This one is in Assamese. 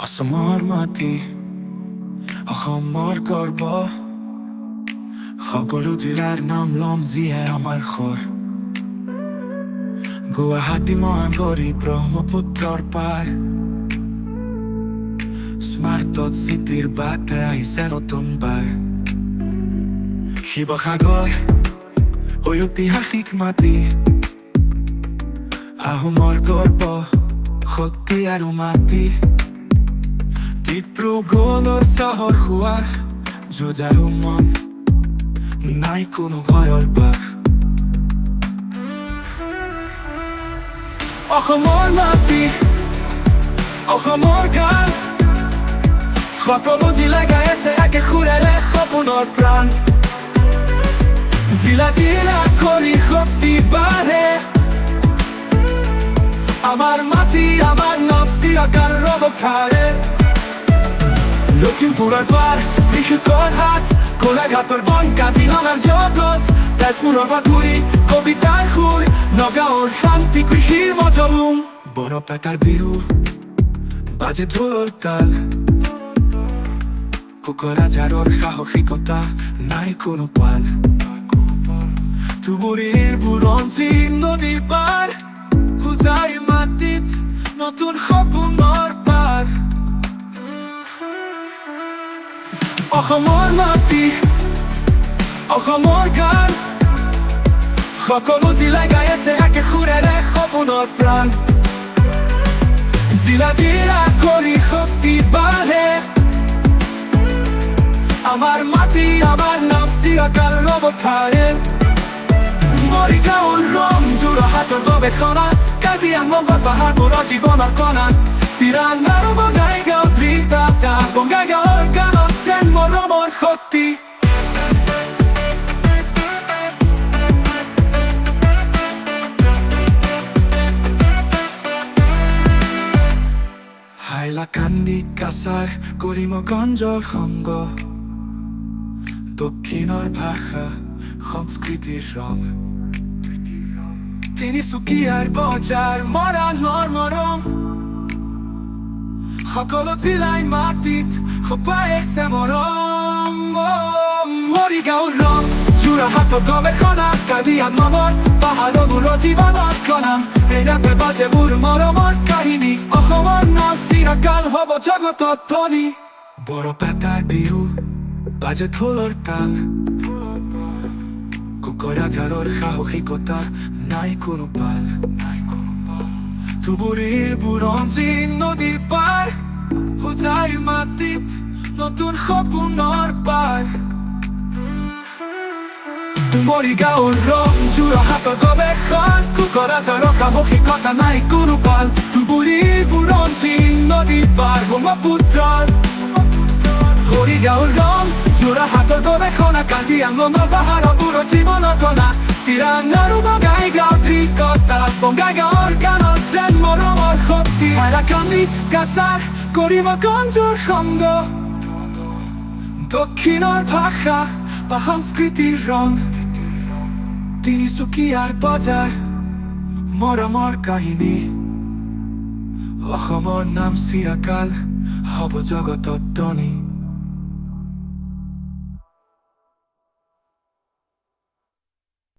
অসমৰ মাটি, অসমৰ গৰ্ব, সকলো জিলাৰ নাম ল'ম যিয়ে আমাৰ ঘৰ। গুৱাহাটী মহানগৰী ব্ৰহ্মপুত্ৰৰ পাৰ, স্মাৰ্টত চিটিৰ বাটে আহিছে নতুন বাৰ। শিৱসাগৰ ঐতিহাসিক মাটি, আহোমৰ গৰ্ব, শক্তি আৰু মাটি। ডিব্ৰুগড়ৰ চহৰ হোৱা যুঁজাৰু মন, নাই কোনো ভয়ৰ বাস। অসমৰ মাটি, অসমৰ গান, সকলো জিলাই গাই আছে একে সুৰেৰে সপোনৰ প্ৰাণ। জিলা জিলা কৰি শক্তি বাঢ়ে, আমাৰ মাটি আমাৰ নাম চিৰকাল ৰব খাৰে। লখিমপুৰৰ দ্বাৰ, ত্ৰিশূলৰ হাট, গোলাঘাটৰ বন, কাজিৰঙাৰ জগত, তেজপুৰৰ বাতৰি, কবিতাৰ সুৰ, নগাঁৱৰ শান্তি, কৃষিৰ মজলুম। বৰপেটাৰ বিহু বাজে ঢোলৰ তাল, কোকৰাঝাৰৰ সাহসিকতা, নাই কোনো পাল। ধুবুৰীৰ বুৰঞ্জী নদীৰ পাৰ, হোজাইৰ মাটিত নতুন সপোনৰ পাৰ। অসমৰ মাটি, অসমৰ গান, সকলো জিলাই গাই আছে একে সুৰেৰে সপোনৰ প্ৰাণ। জিলা জিলা কৰি শক্তি বাঢ়ে, আমাৰ মাটি আমাৰ নাম চিৰকাল ৰব ঠাৰে। মৰিগাঁৱৰ ৰং, যোৰহাটৰ গৱেষণা, কাৰ্বি আংলঙৰ পাহাৰবোৰৰ জীৱনৰ কণা। চিৰাং আৰু বঙাইগাঁও ধৃতা, বঙাইগাঁৱৰ গানত যেন মৰমৰ শক্তি। হাইলাকান্দি, কাছাৰ, কৰিমগঞ্জৰ সংগ, দক্ষিণৰ ভাষা সংস্কৃতিৰ ৰং। তিনিচুকীয়াৰ বজাৰ, মৰাণৰ মৰম, সকলো জিলাই মাটিত খপাইছে মৰম। মৰিগাঁৱৰ ৰং, যোৰহাটৰ গৱেষণা, কাৰ্বি আংলঙৰ পাহাৰবোৰৰ জীৱনৰ কণা। এইৰাপে বাজে মোৰ মৰমৰ কাহিনী, অসমৰ নাম চিৰকাল হব জগতত ধনী। বৰপেটাৰ বিহু বাজে ঢোলৰ তাল, কোকৰাঝাৰৰ সাহসিকতা, নাই কোনো পাল। ধুবুৰীৰ বুৰঞ্জী নদীৰ পাৰ, হোজাইৰ মাটিত নতুন সপোনৰ পাৰ। মৰিগাঁৱৰ ৰং, যোৰহাটৰ গৱেষণ, কোকৰাঝাৰৰ সাহসিকতা, নাই কোনো পাল। ধুবুৰীৰ বুৰঞ্জী নদীৰ পাৰ, ব্ৰহ্মপুত্ৰৰ। মৰিগাঁৱৰ ৰং, যোৰহাটৰ গৱেষণা, কাৰ্বি আংলঙৰ পাহাৰবোৰৰ জীৱনৰ কণা। চিৰাং আৰু বঙাইগাঁও ধৃতা, বঙাইগাঁৱৰ গানত যেন মৰমৰ শক্তি। হাইলাকান্দি, কাছাৰ, কৰিমগঞ্জৰ সংগ, দক্ষিণৰ ভাষা বা সংস্কৃতিৰ ৰং। তিনিচুকীয়াৰ বজাৰ, মৰমৰ কাহিনী, অসমৰ নাম চিৰকাল হব জগতত ধনী।